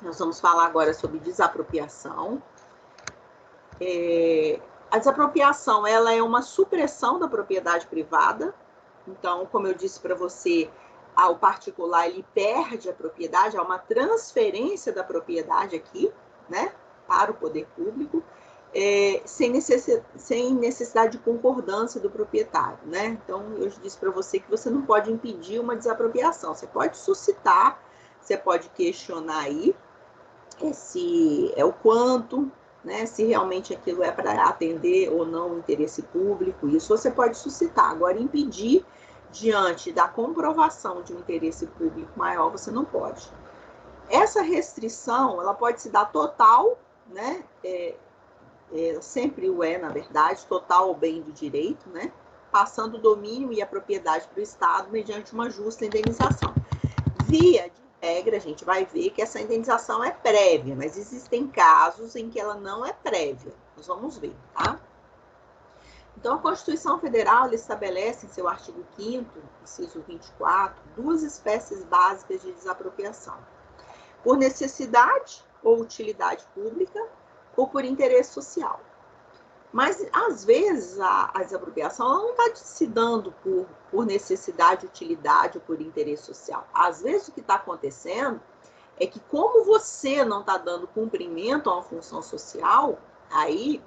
Nós vamos falar agora sobre desapropriação. A desapropriação, ela é uma supressão da propriedade privada. Então, como eu disse para você, o particular, ele perde a propriedade, há uma transferência da propriedade aqui, né, para o poder público, sem necessidade de concordância do proprietário, né? Então, eu disse para você que você não pode impedir uma desapropriação, você pode suscitar, você pode questionar aí se é o quanto, né, se realmente aquilo é para atender ou não o interesse público, isso você pode suscitar. Agora, impedir diante da comprovação de um interesse público maior, você não pode. Essa restrição, ela pode se dar total, né, sempre o na verdade, total ao bem do direito, né, passando o domínio e a propriedade para o Estado mediante uma justa indenização. Via de regra, a gente vai ver que essa indenização é prévia, mas existem casos em que ela não é prévia. Nós vamos ver, tá? Então, a Constituição Federal ela estabelece em seu artigo 5º, inciso 24, duas espécies básicas de desapropriação. Por necessidade ou utilidade pública ou por interesse social. Mas, às vezes, a desapropriação ela não está se dando por necessidade, utilidade ou por interesse social. Às vezes, o que está acontecendo é que, como você não está dando cumprimento a uma função social, aí,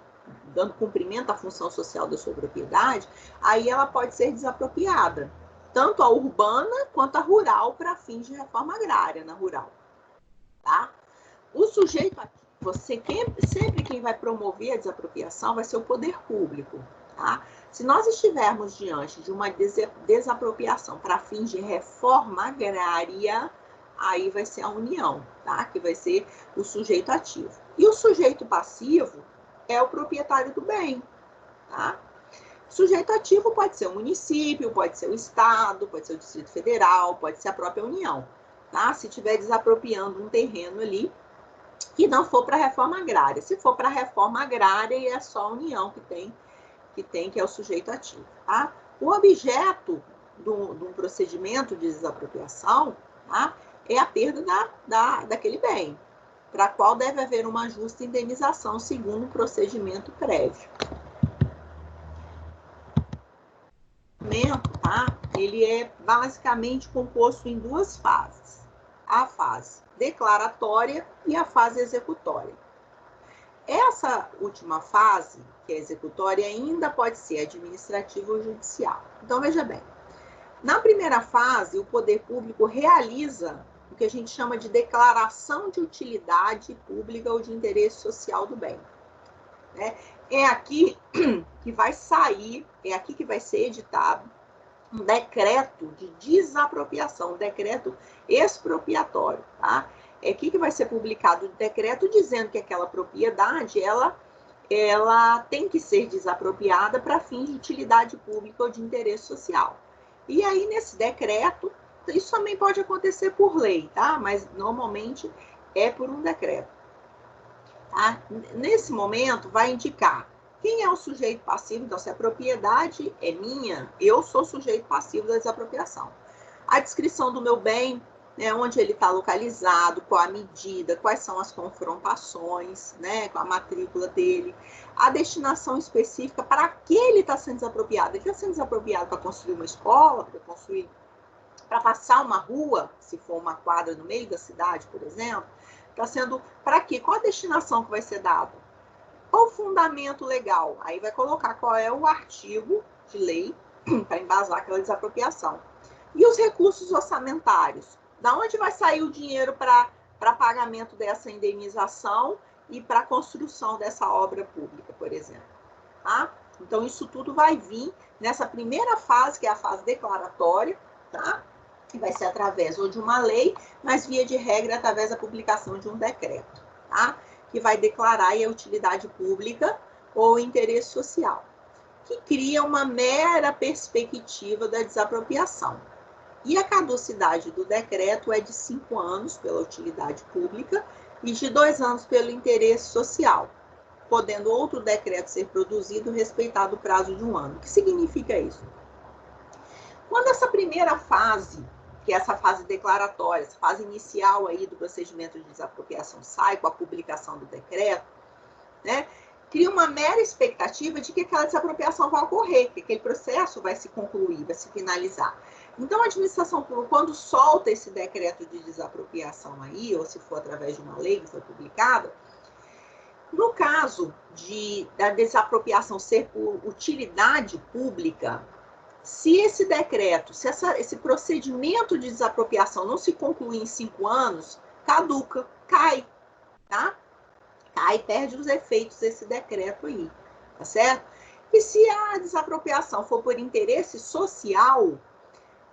dando cumprimento à função social da sua propriedade, aí ela pode ser desapropriada, tanto a urbana quanto a rural, para fins de reforma agrária na rural. Tá? O sujeito ativo, sempre quem vai promover a desapropriação vai ser o poder público. Tá? Se nós estivermos diante de uma desapropriação para fins de reforma agrária, aí vai ser a União, tá? Que vai ser o sujeito ativo. E o sujeito passivo é o proprietário do bem. Tá? O sujeito ativo pode ser o município, pode ser o Estado, pode ser o Distrito Federal, pode ser a própria União. Tá? Se estiver desapropriando um terreno ali, que não for para a reforma agrária. Se for para a reforma agrária, é só a União que é o sujeito ativo. Tá? O objeto de um procedimento de desapropriação, tá, é a perda daquele bem, para a qual deve haver uma justa indenização segundo o procedimento prévio. O procedimento, tá, ele é basicamente composto em duas fases. A fase declaratória e a fase executória. Essa última fase, que é executória, ainda pode ser administrativa ou judicial. Então, veja bem, na primeira fase, o poder público realiza o que a gente chama de declaração de utilidade pública ou de interesse social do bem. Né? É aqui que vai sair, é aqui que vai ser editado um decreto de desapropriação, um decreto expropriatório, tá? É aqui que vai ser publicado o decreto dizendo que aquela propriedade, ela tem que ser desapropriada para fins de utilidade pública ou de interesse social. E aí, nesse decreto, isso também pode acontecer por lei, tá? Mas, normalmente, é por um decreto. Tá? Nesse momento, vai indicar quem é o sujeito passivo. Então, se a propriedade é minha, eu sou sujeito passivo da desapropriação. A descrição do meu bem, né, onde ele está localizado, qual a medida, quais são as confrontações, né, com a matrícula dele, a destinação específica para que ele está sendo desapropriado. Ele está sendo desapropriado para construir uma escola, para passar uma rua, se for uma quadra no meio da cidade, por exemplo. Está sendo para quê? Qual a destinação que vai ser dada? Qual o fundamento legal? Aí vai colocar qual é o artigo de lei para embasar aquela desapropriação. E os recursos orçamentários? Da onde vai sair o dinheiro para pagamento dessa indenização e para a construção dessa obra pública, por exemplo? Tá? Então, isso tudo vai vir nessa primeira fase, que é a fase declaratória, tá? Que vai ser através ou de uma lei, mas via de regra através da publicação de um decreto, tá? Que vai declarar a utilidade pública ou interesse social, que cria uma mera perspectiva da desapropriação. E a caducidade do decreto é de 5 anos pela utilidade pública e de 2 anos pelo interesse social, podendo outro decreto ser produzido respeitado o prazo de 1 ano. O que significa isso? Quando essa primeira fase que essa fase declaratória, essa fase inicial aí do procedimento de desapropriação sai com a publicação do decreto, né, cria uma mera expectativa de que aquela desapropriação vai ocorrer, que aquele processo vai se concluir, vai se finalizar. Então, a administração pública, quando solta esse decreto de desapropriação aí, ou se for através de uma lei que foi publicada, no caso da desapropriação ser por utilidade pública, se esse decreto, se esse procedimento de desapropriação não se concluir em 5 anos, caduca, cai, tá? Cai, perde os efeitos desse decreto aí, tá certo? E se a desapropriação for por interesse social,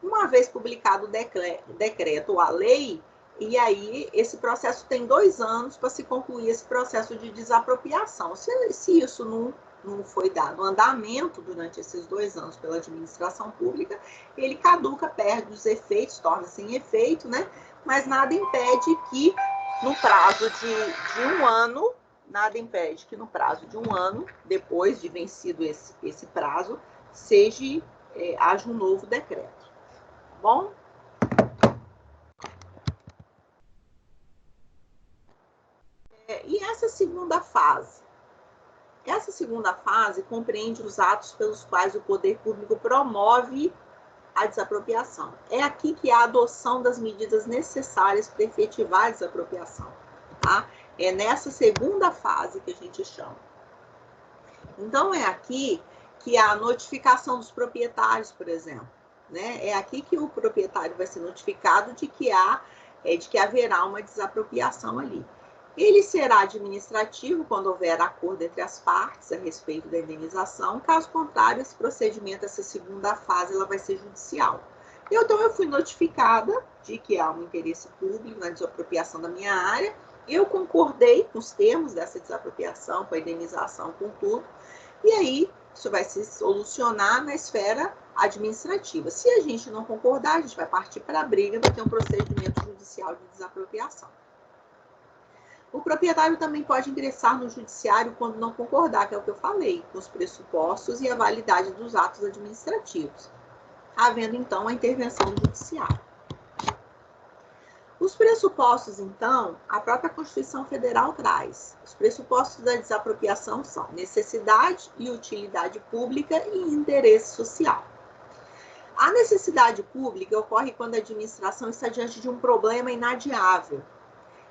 uma vez publicado o decreto ou a lei, e aí esse processo tem 2 anos para se concluir esse processo de desapropriação. Se isso não foi dado andamento durante esses 2 anos pela administração pública, ele caduca, perde os efeitos, torna-se em efeito, né? Mas nada impede que no prazo de 1 ano, depois de vencido esse prazo, haja um novo decreto. Tá bom? E essa segunda fase? Essa segunda fase compreende os atos pelos quais o poder público promove a desapropriação. É aqui que há a adoção das medidas necessárias para efetivar a desapropriação. Tá? É nessa segunda fase que a gente chama. Então, é aqui que há a notificação dos proprietários, por exemplo. Né? É aqui que o proprietário vai ser notificado de que haverá uma desapropriação ali. Ele será administrativo quando houver acordo entre as partes a respeito da indenização. Caso contrário, esse procedimento, essa segunda fase, ela vai ser judicial. Então, eu fui notificada de que há um interesse público na desapropriação da minha área. Eu concordei com os termos dessa desapropriação, com a indenização, com tudo. E aí, isso vai se solucionar na esfera administrativa. Se a gente não concordar, a gente vai partir para a briga, vai ter um procedimento judicial de desapropriação. O proprietário também pode ingressar no judiciário quando não concordar, que é o que eu falei, com os pressupostos e a validade dos atos administrativos, havendo então a intervenção do judiciário. Os pressupostos, então, a própria Constituição Federal traz. Os pressupostos da desapropriação são necessidade e utilidade pública e interesse social. A necessidade pública ocorre quando a administração está diante de um problema inadiável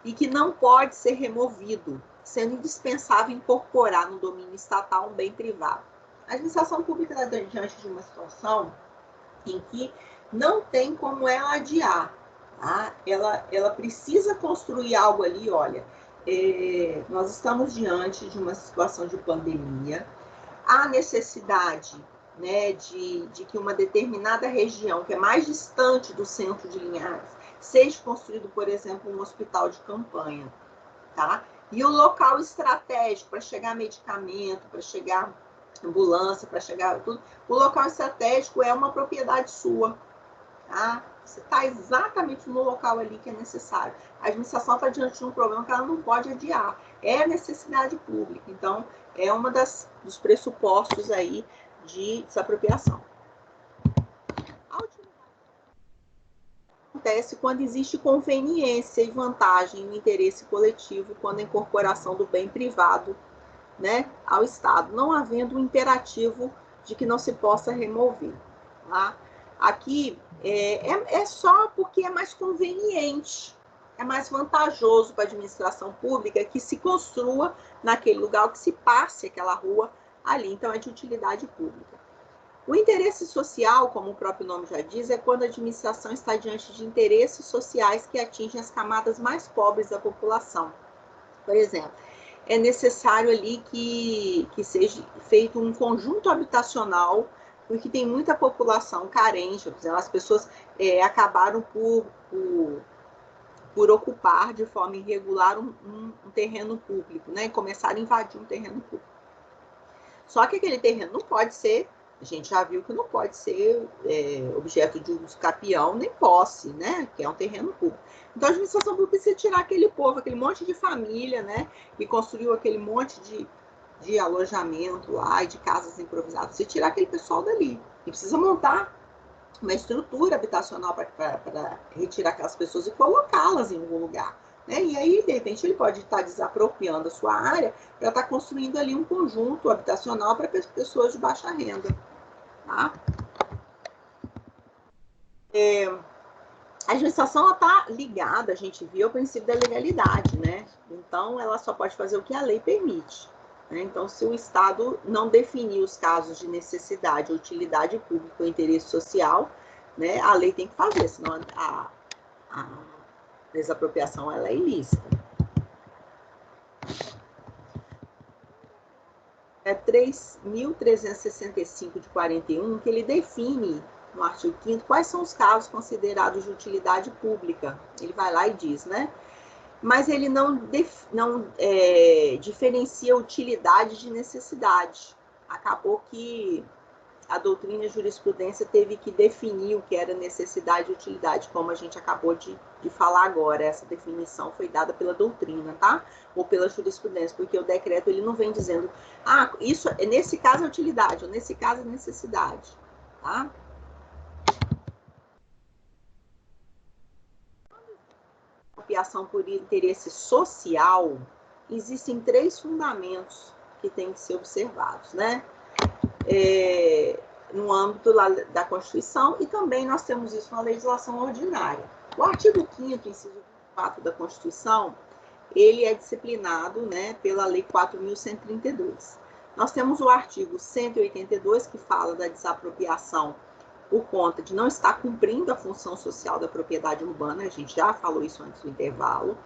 e que não pode ser removido, sendo indispensável incorporar no domínio estatal um bem privado. A administração pública está diante de uma situação em que não tem como ela adiar. Tá? Ela precisa construir algo ali, olha, nós estamos diante de uma situação de pandemia, há necessidade, né, de que uma determinada região, que é mais distante do centro de Linhares, seja construído, por exemplo, um hospital de campanha, tá? E o local estratégico para chegar medicamento, para chegar ambulância, para chegar tudo, o local estratégico é uma propriedade sua, tá? Você está exatamente no local ali que é necessário. A administração está diante de um problema que ela não pode adiar. É necessidade pública. Então, é uma dos pressupostos aí de desapropriação. Acontece quando existe conveniência e vantagem no interesse coletivo, quando a incorporação do bem privado, né, ao Estado, não havendo um imperativo de que não se possa remover. Tá? Aqui é só porque é mais conveniente, é mais vantajoso para a administração pública que se construa naquele lugar, que se passe aquela rua ali. Então, é de utilidade pública. O interesse social, como o próprio nome já diz, é quando a administração está diante de interesses sociais que atingem as camadas mais pobres da população. Por exemplo, é necessário ali que seja feito um conjunto habitacional, porque tem muita população carente, por exemplo, as pessoas acabaram por ocupar de forma irregular um terreno público, né? E começaram a invadir um terreno público. Só que aquele terreno não pode ser, a gente já viu que não pode ser objeto de uso capião nem posse, né? Que é um terreno público. Então, a administração pública precisa tirar aquele povo, aquele monte de família, né? Que construiu aquele monte de alojamento lá, de casas improvisadas. Precisa tirar aquele pessoal dali. E precisa montar uma estrutura habitacional para retirar aquelas pessoas e colocá-las em algum lugar. Né? E aí, de repente, ele pode estar desapropriando a sua área para estar construindo ali um conjunto habitacional para pessoas de baixa renda. Tá? A legislação está ligada, a gente viu, ao princípio da legalidade, né? Então, ela só pode fazer o que a lei permite. Né? Então, se o Estado não definir os casos de necessidade, utilidade pública ou interesse social, né, a lei tem que fazer, senão a desapropriação ela é ilícita. É 3.365 de 41 que ele define no artigo 5º quais são os casos considerados de utilidade pública. Ele vai lá e diz, né? Mas ele não diferencia utilidade de necessidade. Acabou que a doutrina e a jurisprudência teve que definir o que era necessidade e utilidade, como a gente acabou de falar agora. Essa definição foi dada pela doutrina, tá? Ou pela jurisprudência, porque o decreto ele não vem dizendo, isso nesse caso é utilidade, ou nesse caso é necessidade, tá? Apropriação por interesse social, existem 3 fundamentos que têm que ser observados, né? No âmbito lá da Constituição, e também nós temos isso na legislação ordinária. O artigo 5º, inciso 4 da Constituição, ele é disciplinado, né, pela Lei 4.132. Nós temos o artigo 182, que fala da desapropriação por conta de não estar cumprindo a função social da propriedade urbana, a gente já falou isso antes do intervalo.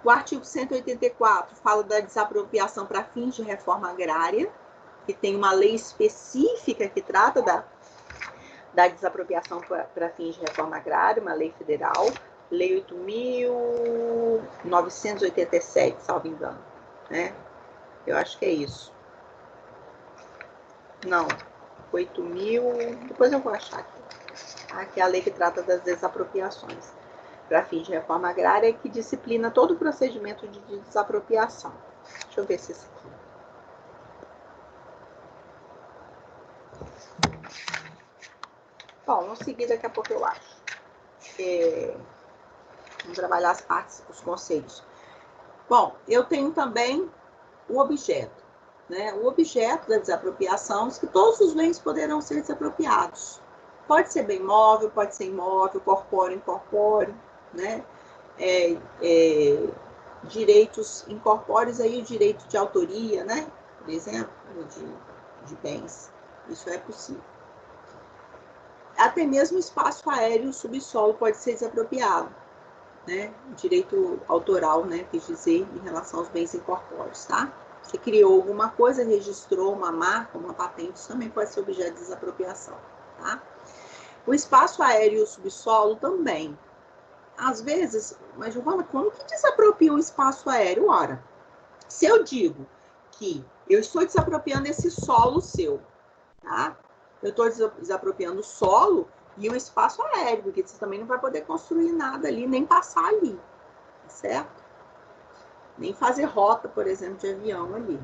O artigo 184 fala da desapropriação para fins de reforma agrária, que tem uma lei específica que trata da desapropriação para fins de reforma agrária, uma lei federal, Lei 8.987, salvo engano, né? Eu acho que é isso. Não, 8.000, depois eu vou achar aqui. Que é a lei que trata das desapropriações para fins de reforma agrária, que disciplina todo o procedimento de desapropriação. Deixa eu ver se esse aqui. Bom, vamos seguir, daqui a pouco eu acho. Vamos trabalhar as partes, os conceitos. Bom, eu tenho também o objeto. Né? O objeto da desapropriação diz que todos os bens poderão ser desapropriados. Pode ser bem móvel, pode ser imóvel, corpóreo, incorpóreo, né? Direitos incorpóreos, aí o direito de autoria, né? Por exemplo, de bens. Isso é possível. Até mesmo espaço aéreo, subsolo pode ser desapropriado, né? Direito autoral, né? Quer dizer, em relação aos bens incorpóreos, tá? Você criou alguma coisa, registrou uma marca, uma patente, isso também pode ser objeto de desapropriação, tá? O espaço aéreo e o subsolo também. Às vezes, mas Giovana, como que desapropria o espaço aéreo? Ora, se eu digo que eu estou desapropriando esse solo seu, tá? Eu estou desapropriando o solo e o espaço aéreo, porque você também não vai poder construir nada ali, nem passar ali, certo? Nem fazer rota, por exemplo, de avião ali.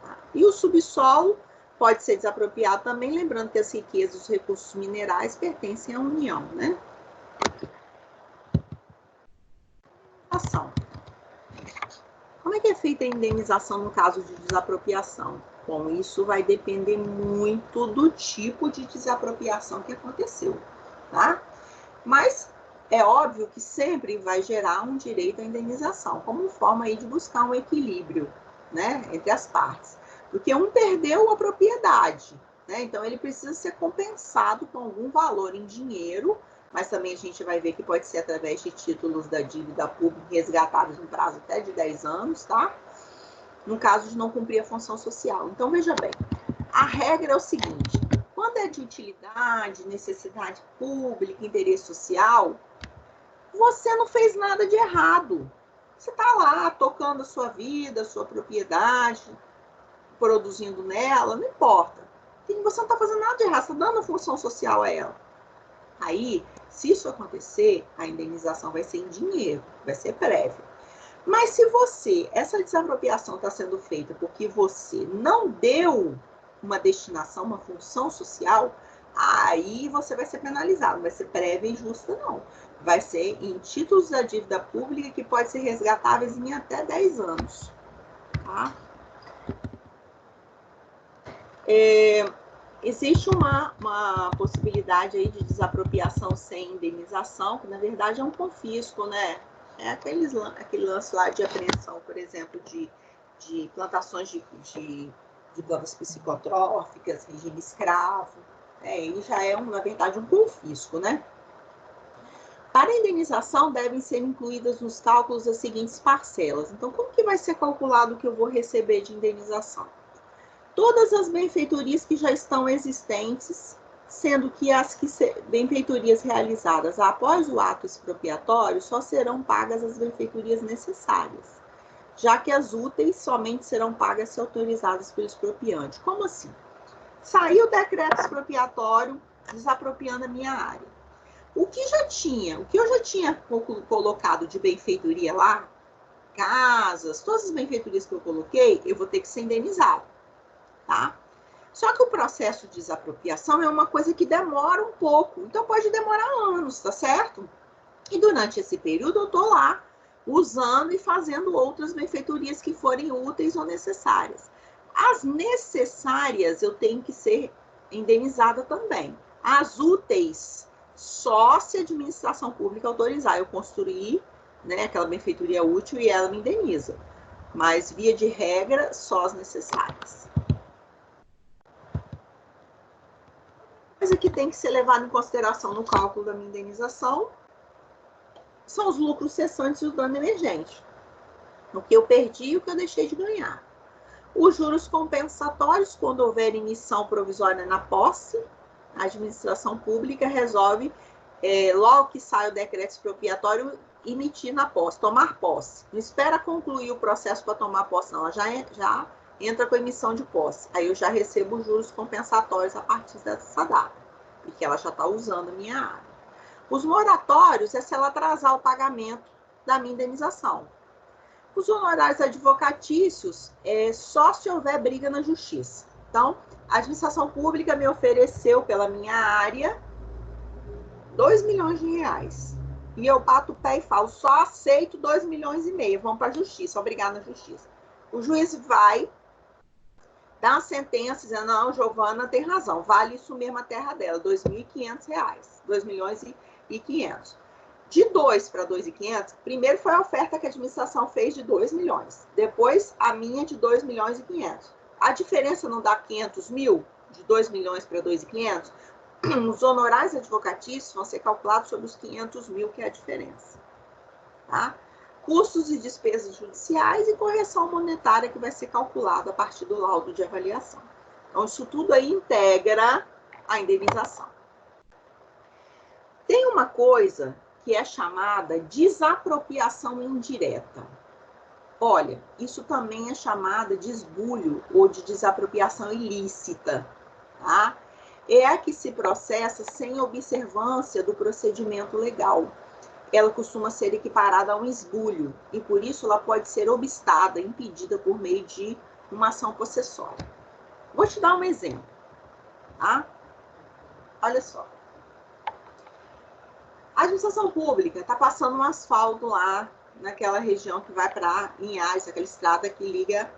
Tá? E o subsolo pode ser desapropriado também, lembrando que as riquezas e os recursos minerais pertencem à União, né? Como é que é feita a indenização no caso de desapropriação? Bom, isso vai depender muito do tipo de desapropriação que aconteceu, tá? Mas é óbvio que sempre vai gerar um direito à indenização, como forma aí de buscar um equilíbrio, né, entre as partes. Porque um perdeu a propriedade, né? Então ele precisa ser compensado com algum valor em dinheiro, mas também a gente vai ver que pode ser através de títulos da dívida pública resgatados no prazo até de 10 anos, tá? No caso de não cumprir a função social. Então, veja bem, a regra é o seguinte, quando é de utilidade, necessidade pública, interesse social, você não fez nada de errado. Você está lá tocando a sua vida, a sua propriedade, produzindo nela, não importa. Você não está fazendo nada de errado, você está dando função social a ela. Aí, se isso acontecer, a indenização vai ser em dinheiro, vai ser prévia. Mas se essa desapropriação está sendo feita porque você não deu uma destinação, uma função social, aí você vai ser penalizado, não vai ser prévia e justa, não. Vai ser em títulos da dívida pública que pode ser resgatáveis em até 10 anos. Tá? Existe uma possibilidade aí de desapropriação sem indenização, que na verdade é um confisco, né? É aquele lance lá de apreensão, por exemplo, de plantações de plantas psicotróficas, regime escravo. Ele já é, na verdade, um confisco, né? Para a indenização, devem ser incluídas nos cálculos as seguintes parcelas. Então, como que vai ser calculado o que eu vou receber de indenização? Todas as benfeitorias que já estão existentes, sendo que as benfeitorias realizadas após o ato expropriatório só serão pagas as benfeitorias necessárias, já que as úteis somente serão pagas se autorizadas pelo expropriante. Como assim? Saiu o decreto expropriatório desapropriando a minha área. O que eu já tinha colocado de benfeitoria lá, casas, todas as benfeitorias que eu coloquei, eu vou ter que ser indenizado. Tá? Só que o processo de desapropriação é uma coisa que demora um pouco, então pode demorar anos, tá certo? E durante esse período eu tô lá usando e fazendo outras benfeitorias que forem úteis ou necessárias. As necessárias eu tenho que ser indenizada também. As úteis, só se a administração pública autorizar eu construir, né, aquela benfeitoria útil e ela me indeniza. Mas, via de regra, só as necessárias. Coisa que tem que ser levada em consideração no cálculo da minha indenização são os lucros cessantes e o dano emergente. O que eu perdi e o que eu deixei de ganhar. Os juros compensatórios, quando houver emissão provisória na posse, a administração pública resolve, logo que sai o decreto expropriatório, emitir na posse, tomar posse. Não espera concluir o processo para tomar posse, não. Ela já entra com a emissão de posse. Aí eu já recebo os juros compensatórios a partir dessa data, porque ela já está usando a minha área. Os moratórios é se ela atrasar o pagamento da minha indenização. Os honorários advocatícios é só se houver briga na justiça. Então, a administração pública me ofereceu pela minha área 2 milhões de reais. E eu bato o pé e falo, só aceito 2 milhões e meio, vamos para a justiça, obrigado na justiça. O juiz vai dar uma sentença dizendo, não, Giovana tem razão, vale isso mesmo a terra dela, R$ 2.500, 2 milhões e 500. De 2 para 2.500, primeiro foi a oferta que a administração fez de 2 milhões, depois a minha de 2 milhões e 500. A diferença não dá 500 mil, de 2 milhões para 2.500? Os honorários advocatícios vão ser calculados sobre os 500 mil, que é a diferença. Tá? Custos e despesas judiciais e correção monetária que vai ser calculado a partir do laudo de avaliação. Então, isso tudo aí integra a indenização. Tem uma coisa que é chamada desapropriação indireta. Olha, isso também é chamada de esbulho ou de desapropriação ilícita, tá? É a que se processa sem observância do procedimento legal. Ela costuma ser equiparada a um esbulho e, por isso, ela pode ser obstada, impedida por meio de uma ação possessória. Vou te dar um exemplo, tá? Olha só. A administração pública está passando um asfalto lá naquela região que vai para Linhares, aquela estrada que liga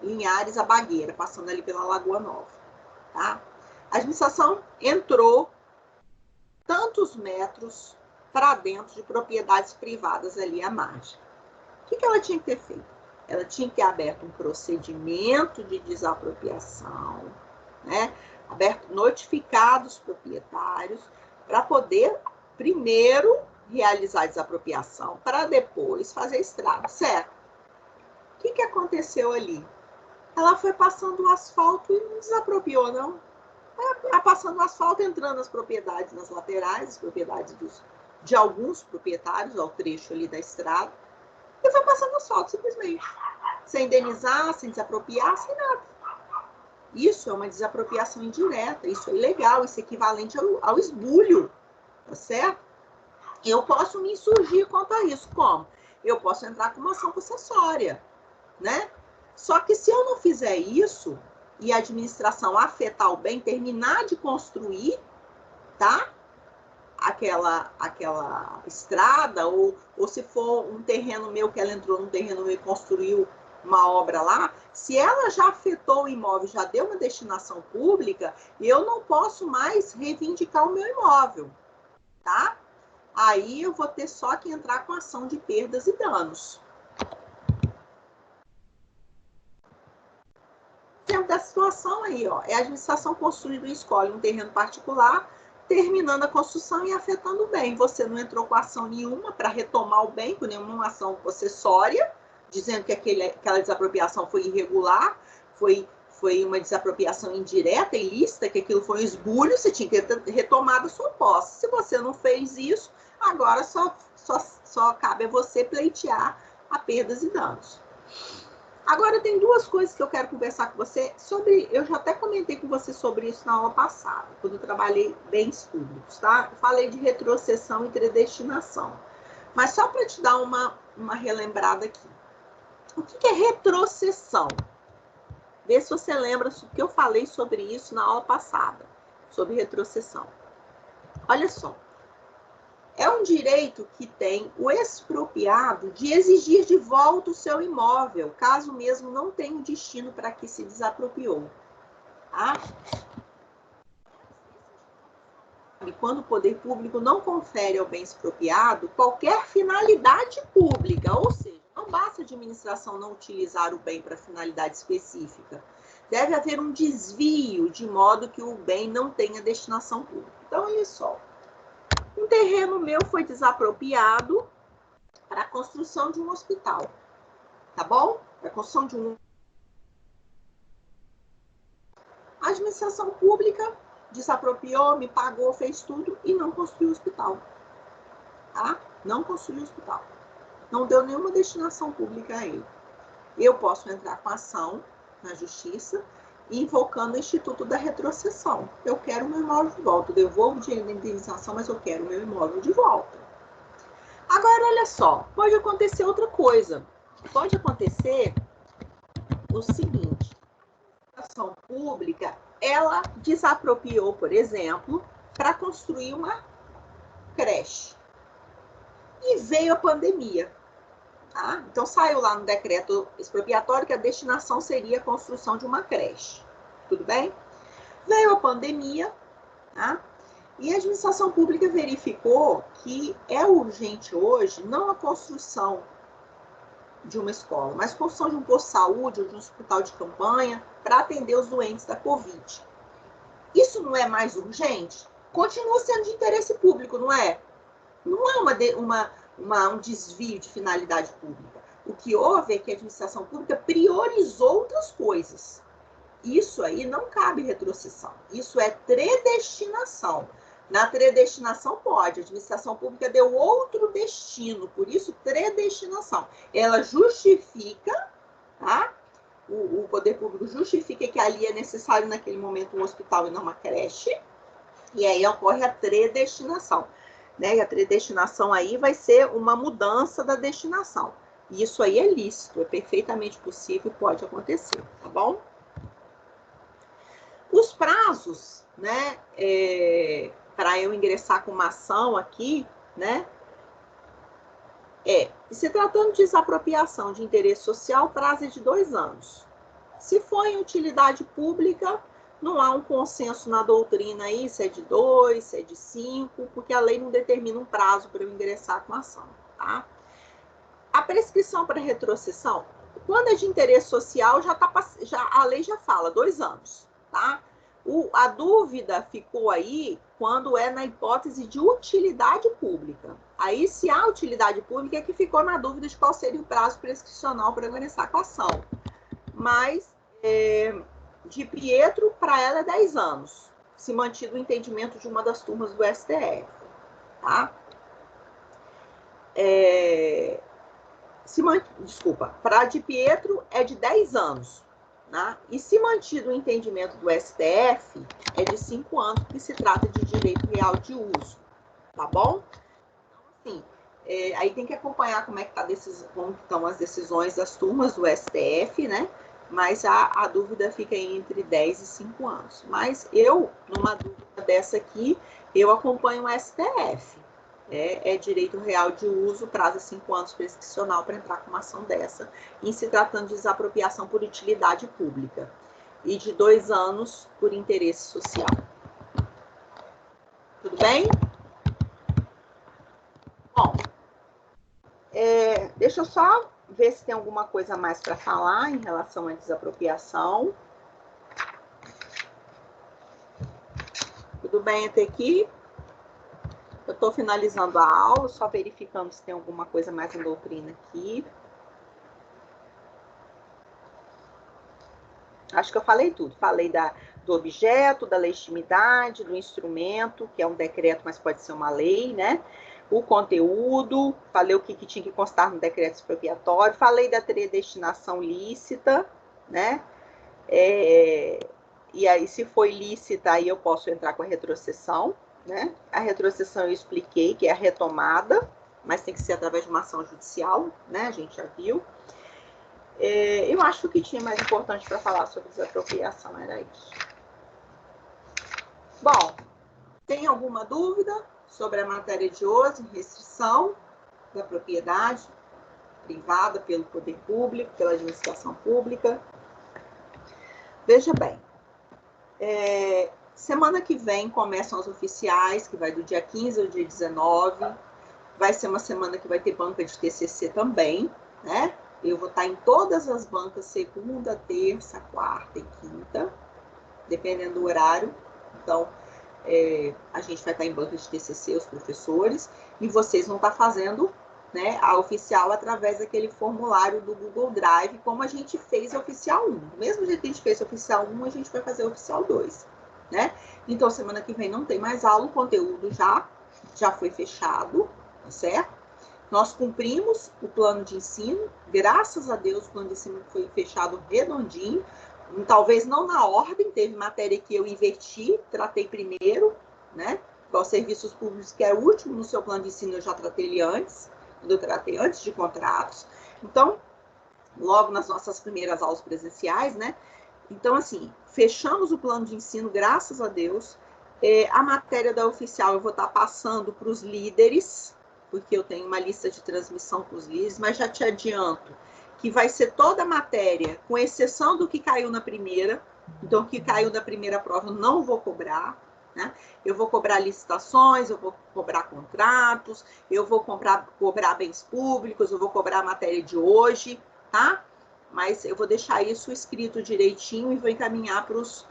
Linhares à Bagueira, passando ali pela Lagoa Nova, tá? A administração entrou tantos metros para dentro de propriedades privadas ali à margem. O que ela tinha que ter feito? Ela tinha que ter aberto um procedimento de desapropriação, né? Notificado os proprietários para poder, primeiro, realizar a desapropriação, para depois fazer estrago, certo? O que que ali? Ela foi passando o asfalto e não desapropriou, não. Ela passando o asfalto, entrando nas propriedades, nas laterais, as propriedades de alguns proprietários, ao trecho ali da estrada, e foi passando o asfalto, simplesmente. Sem indenizar, sem desapropriar, sem nada. Isso é uma desapropriação indireta, isso é ilegal, isso é equivalente ao esbulho, tá certo? Eu posso me insurgir quanto a isso. Como? Eu posso entrar com uma ação possessória, né? Só que se eu não fizer isso, e a administração afetar o bem, terminar de construir, tá? Aquela estrada, ou se for um terreno meu, que ela entrou num terreno meu e construiu uma obra lá, se ela já afetou o imóvel, já deu uma destinação pública, eu não posso mais reivindicar o meu imóvel, tá? Aí eu vou ter só que entrar com ação de perdas e danos. Exemplo da situação aí, ó, é a administração construindo e escolhe um terreno particular, terminando a construção e afetando o bem. Você não entrou com ação nenhuma para retomar o bem, com nenhuma ação possessória, dizendo que aquela desapropriação foi irregular, foi uma desapropriação indireta, ilícita, que aquilo foi um esbulho, você tinha que ter retomado a sua posse. Se você não fez isso, agora só cabe a você pleitear a perdas e danos. Agora, tem duas coisas que eu quero conversar com você sobre. Eu já até comentei com você sobre isso na aula passada, quando eu trabalhei bens públicos, tá? Eu falei de retrocessão e predestinação. Mas só para te dar uma relembrada aqui. O que é retrocessão? Vê se você lembra o que eu falei sobre isso na aula passada, sobre retrocessão. Olha só. É um direito que tem o expropriado de exigir de volta o seu imóvel, caso mesmo não tenha um destino para que se desapropriou. Tá? E quando o poder público não confere ao bem expropriado qualquer finalidade pública, ou seja, não basta a administração não utilizar o bem para finalidade específica. Deve haver um desvio de modo que o bem não tenha destinação pública. Então, olha só. Um terreno meu foi desapropriado para a construção de um hospital, tá bom? Para a construção de um... A administração pública desapropriou, me pagou, fez tudo e não construiu o hospital, tá? Não construiu o hospital. Não deu nenhuma destinação pública a ele. Eu posso entrar com ação na justiça, invocando o Instituto da Retrocessão. Eu quero o meu imóvel de volta. Eu devolvo o dinheiro da indenização, mas eu quero o meu imóvel de volta. Agora, olha só, pode acontecer outra coisa. Pode acontecer o seguinte: a administração pública, ela desapropriou, por exemplo, para construir uma creche. E veio a pandemia. Tá? Então, saiu lá no decreto expropriatório que a destinação seria a construção de uma creche. Tudo bem? Veio a pandemia, tá? E a administração pública verificou que é urgente hoje não a construção de uma escola, mas a construção de um posto de saúde ou de um hospital de campanha para atender os doentes da Covid. Isso não é mais urgente? Continua sendo de interesse público, não é? Não é um desvio de finalidade pública. O que houve é que a administração pública priorizou outras coisas. Isso aí não cabe retrocessão. Isso é predestinação. Na predestinação pode. A administração pública deu outro destino, por isso predestinação. Ela justifica, tá? O poder público justifica que ali é necessário naquele momento um hospital e não uma creche. E aí ocorre a predestinação. Né? E a predestinação aí vai ser uma mudança da destinação. E isso aí é lícito, é perfeitamente possível, pode acontecer, tá bom? Os prazos, né, para eu ingressar com uma ação aqui, né, se tratando de desapropriação de interesse social, o prazo é de 2 anos. Se for em utilidade pública, não há um consenso na doutrina aí, se é de 2, se é de 5, porque a lei não determina um prazo para eu ingressar com a ação, tá? A prescrição para retrocessão, quando é de interesse social, a lei já fala 2 anos, tá? A dúvida ficou aí quando é na hipótese de utilidade pública. Aí, se há utilidade pública, é que ficou na dúvida de qual seria o prazo prescricional para ingressar com a ação. Mas, de Pietro, para ela é 10 anos, se mantido o entendimento de uma das turmas do STF. Tá? Desculpa, para de Pietro é de 10 anos. Né? E se mantido o entendimento do STF, é de 5 anos, porque se trata de direito real de uso. Tá bom? Então, assim, aí tem que acompanhar como estão as decisões das turmas do STF, né? mas a dúvida fica entre 10 e 5 anos. Mas eu, numa dúvida dessa aqui, eu acompanho o STF. É direito real de uso, prazo é 5 anos prescricional para entrar com uma ação dessa, em se tratando de desapropriação por utilidade pública, e de 2 anos por interesse social. Tudo bem? Bom, deixa eu só ver se tem alguma coisa mais para falar em relação à desapropriação. Tudo bem até aqui? Eu estou finalizando a aula, só verificando se tem alguma coisa mais em doutrina aqui. Acho que eu falei tudo. Falei do objeto, da legitimidade, do instrumento, que é um decreto, mas pode ser uma lei, né? O conteúdo, falei o que tinha que constar no decreto expropriatório, falei da predestinação lícita, né? E aí, se foi lícita, aí eu posso entrar com a retrocessão, né? A retrocessão eu expliquei, que é a retomada, mas tem que ser através de uma ação judicial, né? A gente já viu. Eu acho que o que tinha mais importante para falar sobre desapropriação era isso. Bom, tem alguma dúvida sobre a matéria de hoje, restrição da propriedade privada pelo poder público, pela administração pública? Veja bem, semana que vem começam os oficiais, que vai do dia 15 ao dia 19. Vai ser uma semana que vai ter banca de TCC também, né? Eu vou estar em todas as bancas, segunda, terça, quarta e quinta, dependendo do horário. Então, a gente vai estar em banca de TCC, os professores, e vocês vão estar fazendo, né, a oficial através daquele formulário do Google Drive, como a gente fez a oficial 1. Do mesmo jeito que a gente fez a oficial 1, a gente vai fazer a oficial 2, né? Então, semana que vem não tem mais aula, o conteúdo já foi fechado, tá certo? Nós cumprimos o plano de ensino, graças a Deus o plano de ensino foi fechado redondinho, talvez não na ordem, teve matéria que eu inverti, tratei primeiro, né? Igual serviços públicos, que é o último no seu plano de ensino, eu já tratei ele antes, eu tratei antes de contratos. Então, logo nas nossas primeiras aulas presenciais, né? Então, assim, fechamos o plano de ensino, graças a Deus. A matéria da oficial eu vou estar passando para os líderes, porque eu tenho uma lista de transmissão para os líderes, mas já te adianto que vai ser toda a matéria, com exceção do que caiu na primeira. Então, o que caiu da primeira prova eu não vou cobrar, né? Eu vou cobrar licitações, eu vou cobrar contratos, eu vou cobrar bens públicos, eu vou cobrar a matéria de hoje, tá? Mas eu vou deixar isso escrito direitinho e vou encaminhar para os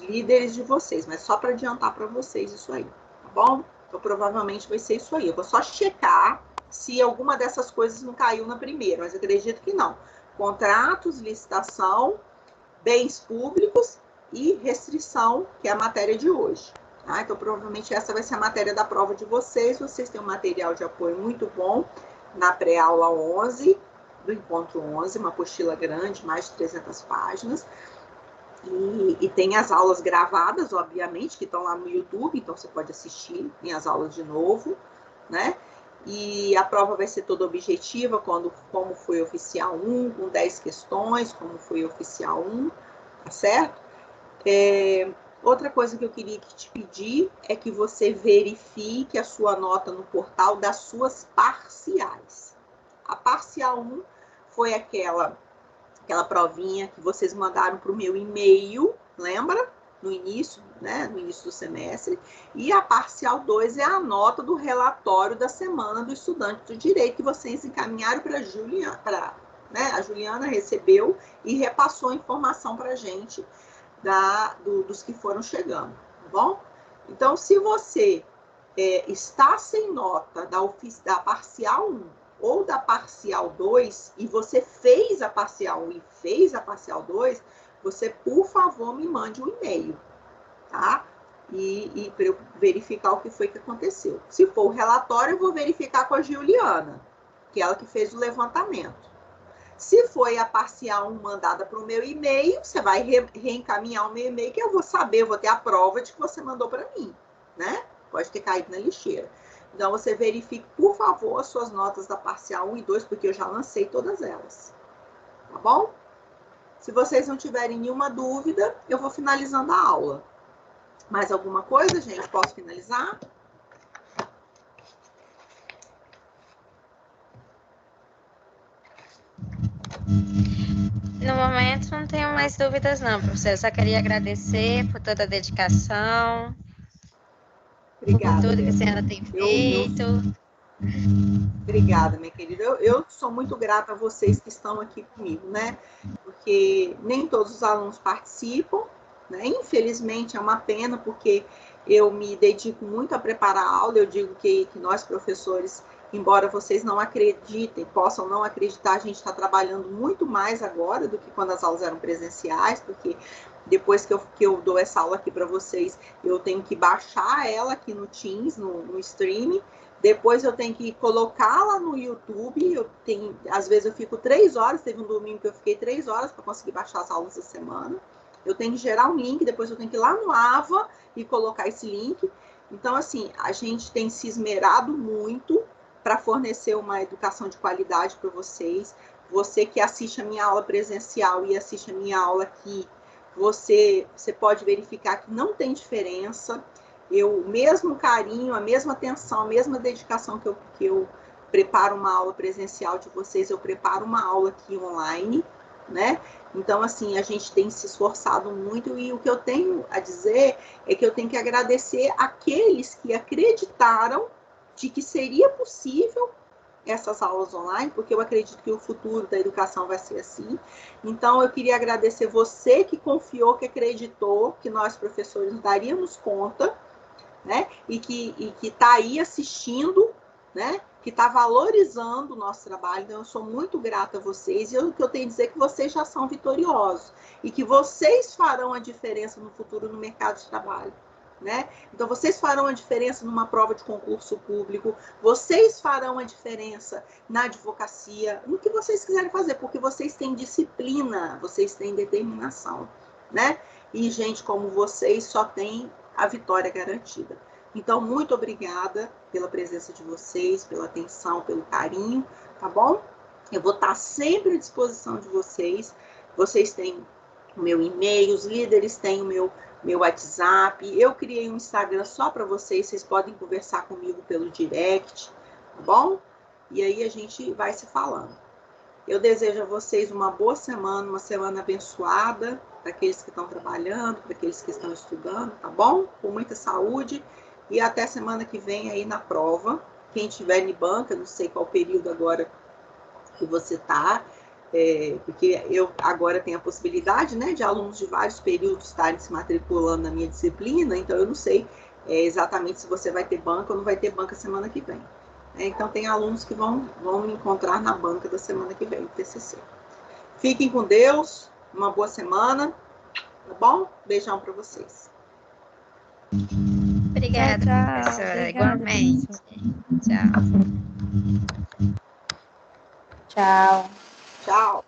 líderes de vocês, mas só para adiantar para vocês isso aí, tá bom? Então, provavelmente vai ser isso aí. Eu vou só checar se alguma dessas coisas não caiu na primeira, mas eu acredito que não. Contratos, licitação, bens públicos e restrição, que é a matéria de hoje. Tá? Então, provavelmente essa vai ser a matéria da prova de vocês. Vocês têm um material de apoio muito bom na pré-aula 11, do Encontro 11, uma apostila grande, mais de 300 páginas. E tem as aulas gravadas, obviamente, que estão lá no YouTube, então você pode assistir as aulas de novo, né? E a prova vai ser toda objetiva, como foi oficial 1, com 10 questões, como foi oficial 1, tá certo? Outra coisa que eu queria te pedir é que você verifique a sua nota no portal das suas parciais. A parcial 1 foi aquela provinha que vocês mandaram para o meu e-mail, lembra? No início, né? No início do semestre. E a parcial 2 é a nota do relatório da semana do estudante do direito que vocês encaminharam para a Juliana, né? A Juliana recebeu e repassou a informação para a gente dos que foram chegando, tá bom? Então, se você está sem nota da parcial 1 ou da parcial 2, e você fez a parcial 1 e fez a parcial 2, você, por favor, me mande um e-mail, tá? E para eu verificar o que foi que aconteceu. Se for o relatório, eu vou verificar com a Juliana, que é ela que fez o levantamento. Se foi a parcial 1 mandada para o meu e-mail, você vai reencaminhar o meu e-mail, que eu vou saber, eu vou ter a prova de que você mandou para mim, né? Pode ter caído na lixeira. Então, você verifique, por favor, as suas notas da parcial 1 e 2, porque eu já lancei todas elas. Tá bom? Se vocês não tiverem nenhuma dúvida, eu vou finalizando a aula. Mais alguma coisa, gente? Posso finalizar? No momento, não tenho mais dúvidas, não, professora. Eu só queria agradecer por toda a dedicação, Obrigada, por tudo que a Bela. senhora tem feito. Obrigada, minha querida. Eu sou muito grata a vocês que estão aqui comigo, né? Porque nem todos os alunos participam, né? Infelizmente, é uma pena, porque eu me dedico muito a preparar a aula. Eu digo que nós, professores, embora vocês não acreditem, possam não acreditar, a gente está trabalhando muito mais agora do que quando as aulas eram presenciais, porque depois que eu dou essa aula aqui para vocês, eu tenho que baixar ela aqui no Teams, no streaming. Depois eu tenho que colocá-la no YouTube. Às vezes eu fico 3 horas. Teve um domingo que eu fiquei 3 horas para conseguir baixar as aulas da semana. Eu tenho que gerar um link, depois eu tenho que ir lá no AVA e colocar esse link. Então, assim, a gente tem se esmerado muito para fornecer uma educação de qualidade para vocês. Você que assiste a minha aula presencial e assiste a minha aula aqui, você pode verificar que não tem diferença. O mesmo carinho, a mesma atenção, a mesma dedicação que eu preparo uma aula presencial de vocês, eu preparo uma aula aqui online, né? Então, assim, a gente tem se esforçado muito, e o que eu tenho a dizer é que eu tenho que agradecer aqueles que acreditaram de que seria possível essas aulas online, porque eu acredito que o futuro da educação vai ser assim. Então, eu queria agradecer você que confiou, que acreditou que nós, professores, daríamos conta, né? E que está aí assistindo, né? Que está valorizando o nosso trabalho. Então, eu sou muito grata a vocês. E o que eu tenho a dizer é que vocês já são vitoriosos e que vocês farão a diferença no futuro no mercado de trabalho, né? Então, vocês farão a diferença numa prova de concurso público, vocês farão a diferença na advocacia, no que vocês quiserem fazer, porque vocês têm disciplina, vocês têm determinação, né? E gente como vocês só tem a vitória garantida. Então, muito obrigada pela presença de vocês, pela atenção, pelo carinho, tá bom? Eu vou estar sempre à disposição de vocês. Vocês têm o meu e-mail, os líderes têm o meu WhatsApp. Eu criei um Instagram só para vocês podem conversar comigo pelo direct, tá bom? E aí a gente vai se falando. Eu desejo a vocês uma boa semana, uma semana abençoada, para aqueles que estão trabalhando, para aqueles que estão estudando, tá bom? Com muita saúde, e até semana que vem aí na prova. Quem tiver em banca, não sei qual período agora que você está, porque eu agora tenho a possibilidade, né, de alunos de vários períodos estarem se matriculando na minha disciplina, então eu não sei exatamente se você vai ter banca ou não vai ter banca semana que vem. Então, tem alunos que vão me encontrar na banca da semana que vem, no TCC. Fiquem com Deus, uma boa semana, tá bom? Beijão para vocês. Obrigada, professora. Igualmente. Tchau. Tchau. Tchau.